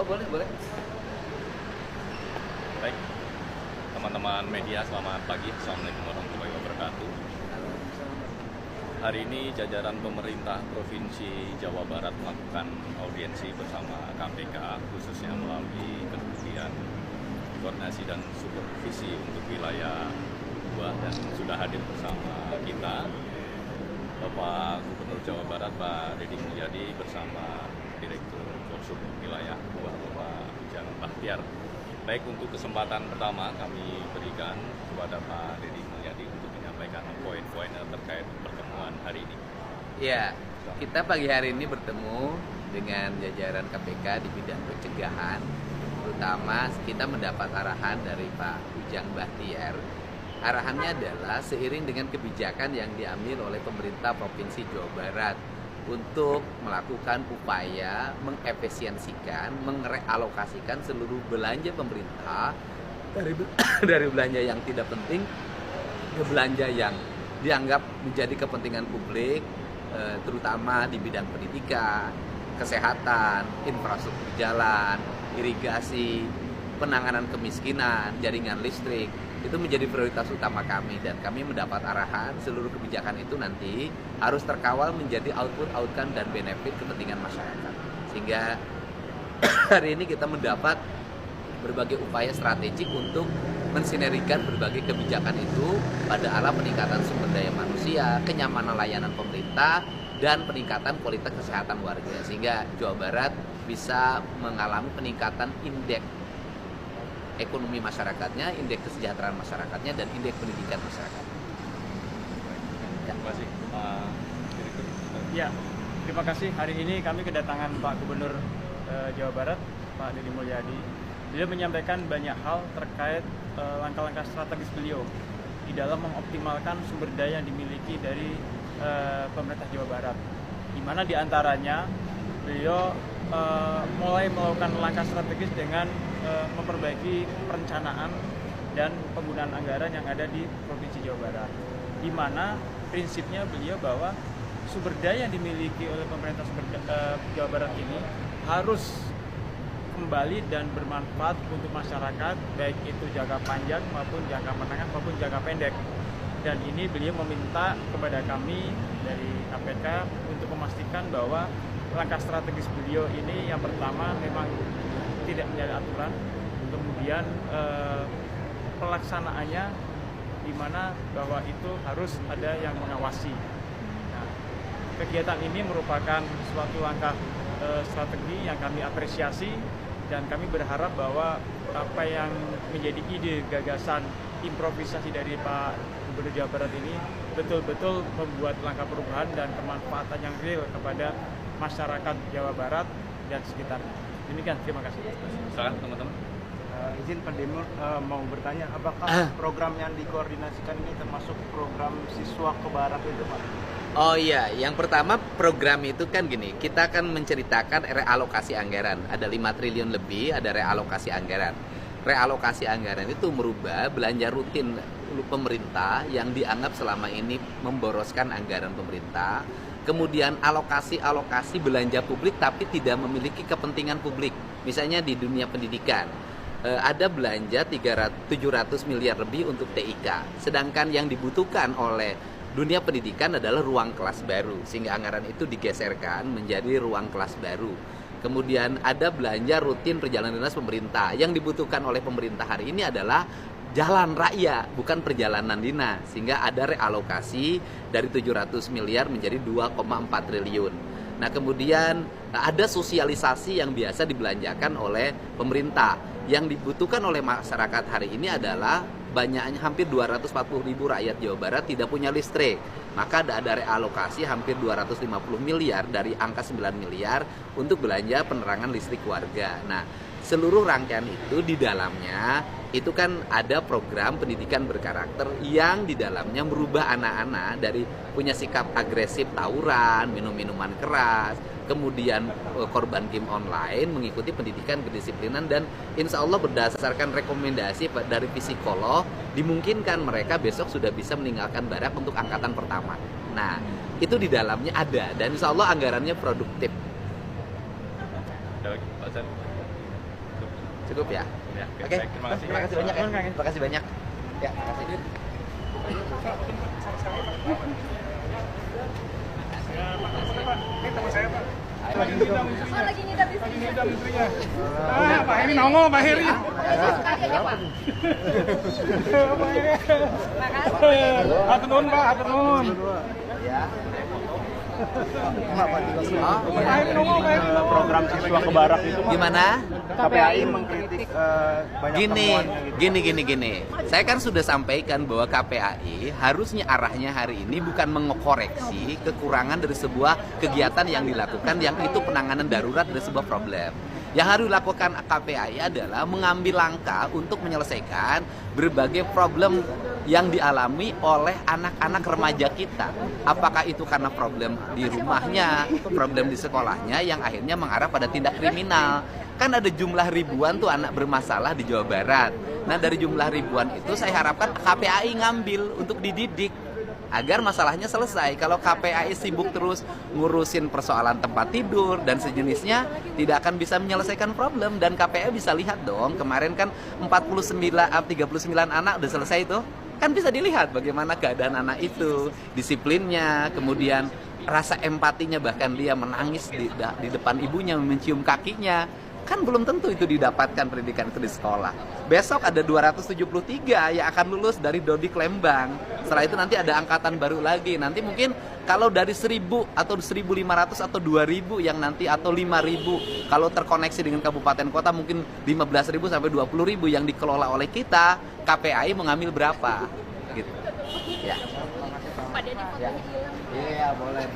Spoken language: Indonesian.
Oh, boleh, boleh. Baik, teman-teman media, selamat pagi. Assalamualaikum warahmatullahi wabarakatuh. Hari ini jajaran pemerintah Provinsi Jawa Barat melakukan audiensi bersama KPK, khususnya melalui kemudian koordinasi dan supervisi untuk wilayah 2, dan sudah hadir bersama kita Bapak Gubernur Jawa Barat, Pak Deddy Mulyadi, bersama Direktur Korsum wilayah 2, Bapak Ujang Bahtiar. Baik, untuk kesempatan pertama kami berikan kepada Pak Deddy Mulyadi untuk menyampaikan poin-poin terkait pertemuan hari ini. Ya, kita pagi hari ini bertemu dengan jajaran KPK di bidang pencegahan. Terutama kita mendapat arahan dari Pak Ujang Bahtiar. Arahannya adalah seiring dengan kebijakan yang diambil oleh pemerintah Provinsi Jawa Barat untuk melakukan upaya mengefisiensikan, merealokasikan seluruh belanja pemerintah dari belanja yang tidak penting ke belanja yang dianggap menjadi kepentingan publik, terutama di bidang pendidikan, kesehatan, infrastruktur jalan, irigasi, penanganan kemiskinan, jaringan listrik. Itu menjadi prioritas utama kami, dan kami mendapat arahan seluruh kebijakan itu nanti harus terkawal menjadi output, outcome, dan benefit kepentingan masyarakat. Sehingga hari ini kita mendapat berbagai upaya strategik untuk mensinergikan berbagai kebijakan itu pada arah peningkatan sumber daya manusia, kenyamanan layanan pemerintah, dan peningkatan kualitas kesehatan warga, sehingga Jawa Barat bisa mengalami peningkatan indeks ekonomi masyarakatnya, indeks kesejahteraan masyarakatnya, dan indeks pendidikan masyarakat. Terima kasih, Pak Direktur. Ya, terima kasih. Hari ini kami kedatangan Pak Gubernur Jawa Barat, Pak Deddy Mulyadi. Beliau menyampaikan banyak hal terkait langkah-langkah strategis beliau di dalam mengoptimalkan sumber daya yang dimiliki dari pemerintah Jawa Barat. Di mana diantaranya beliau mulai melakukan langkah strategis dengan memperbaiki perencanaan dan penggunaan anggaran yang ada di Provinsi Jawa Barat, di mana prinsipnya beliau bahwa sumber daya yang dimiliki oleh pemerintah Jawa Barat ini harus kembali dan bermanfaat untuk masyarakat, baik itu jangka panjang maupun jangka menengah maupun jangka pendek. Dan ini beliau meminta kepada kami dari KPK untuk memastikan bahwa langkah strategis beliau ini yang pertama memang tidak menjadi aturan, kemudian pelaksanaannya di mana bahwa itu harus ada yang mengawasi. Nah, kegiatan ini merupakan suatu langkah strategi yang kami apresiasi, dan kami berharap bahwa apa yang menjadi ide, gagasan, improvisasi dari Pak Gubernur Jawa Barat ini betul-betul membuat langkah perubahan dan kemanfaatan yang real kepada masyarakat Jawa Barat dan sekitarnya. Demikian, terima kasih. Silakan teman-teman. Izin Pak Demur mau bertanya, apakah program yang dikoordinasikan ini termasuk program siswa ke barat itu, Pak? Oh iya, yang pertama program itu kan gini, kita akan menceritakan realokasi anggaran. Ada 5 triliun lebih, ada realokasi anggaran. Realokasi anggaran itu merubah belanja rutin pemerintah yang dianggap selama ini memboroskan anggaran pemerintah. Kemudian alokasi belanja publik tapi tidak memiliki kepentingan publik. Misalnya di dunia pendidikan, ada belanja 700 miliar lebih untuk TIK. Sedangkan yang dibutuhkan oleh dunia pendidikan adalah ruang kelas baru, sehingga anggaran itu digeserkan menjadi ruang kelas baru. Kemudian ada belanja rutin perjalanan dinas pemerintah. Yang dibutuhkan oleh pemerintah hari ini adalah jalan raya, bukan perjalanan dinas, sehingga ada realokasi dari 700 miliar menjadi 2,4 triliun. Nah, kemudian ada sosialisasi yang biasa dibelanjakan oleh pemerintah. Yang dibutuhkan oleh masyarakat hari ini adalah banyaknya hampir 240 ribu rakyat Jawa Barat tidak punya listrik. Maka ada realokasi hampir 250 miliar dari angka 9 miliar untuk belanja penerangan listrik warga. Nah, seluruh rangkaian itu di dalamnya itu kan ada program pendidikan berkarakter yang di dalamnya merubah anak-anak dari punya sikap agresif tawuran, minum-minuman keras, kemudian korban game online, mengikuti pendidikan kedisiplinan, dan insya Allah berdasarkan rekomendasi dari psikolog dimungkinkan mereka besok sudah bisa meninggalkan barak untuk angkatan pertama. Nah, itu di dalamnya ada, dan insya Allah anggarannya produktif. Ada lagi, Pak Sen? Cukup ya? Ya, Oke. baik, terima kasih. Terima kasih banyak ya. Terima kasih banyak. Ya, terima kasih. Oh, lagi ngidam di sini. Pak Heri nongol, Pak Heri. Sekali aja, Pak. Hatur nuhun, Pak, hatur nuhun. Ya. Program siswa ke barak itu Gimana? KPAI mengkritik banyak temuannya gitu. Gini. Saya kan sudah sampaikan bahwa KPAI harusnya arahnya hari ini bukan mengoreksi kekurangan dari sebuah kegiatan yang dilakukan yang itu penanganan darurat dari sebuah problem. Yang harus dilakukan KPAI adalah mengambil langkah untuk menyelesaikan berbagai problem yang dialami oleh anak-anak remaja kita. Apakah itu karena problem di rumahnya, problem di sekolahnya yang akhirnya mengarah pada tindak kriminal. Kan ada jumlah ribuan tuh anak bermasalah di Jawa Barat. Nah dari jumlah ribuan itu saya harapkan KPAI ngambil untuk dididik agar masalahnya selesai. Kalau KPAI sibuk terus ngurusin persoalan tempat tidur dan sejenisnya, tidak akan bisa menyelesaikan problem. Dan KPAI bisa lihat dong, kemarin kan 39 anak udah selesai tuh. Kan bisa dilihat bagaimana keadaan anak itu, disiplinnya, kemudian rasa empatinya, bahkan dia menangis di depan ibunya, mencium kakinya. Kan belum tentu itu didapatkan pendidikan itu di sekolah. Besok ada 273 yang akan lulus dari Dodik Lembang. Setelah itu nanti ada angkatan baru lagi. Nanti mungkin kalau dari 1000 atau 1500 atau 2000 yang nanti atau 5000 kalau terkoneksi dengan kabupaten kota mungkin 15.000 sampai 20.000 yang dikelola oleh kita, KPAI mengambil berapa? Gitu. Ya. Pak Denny fotonya hilang. Iya, boleh.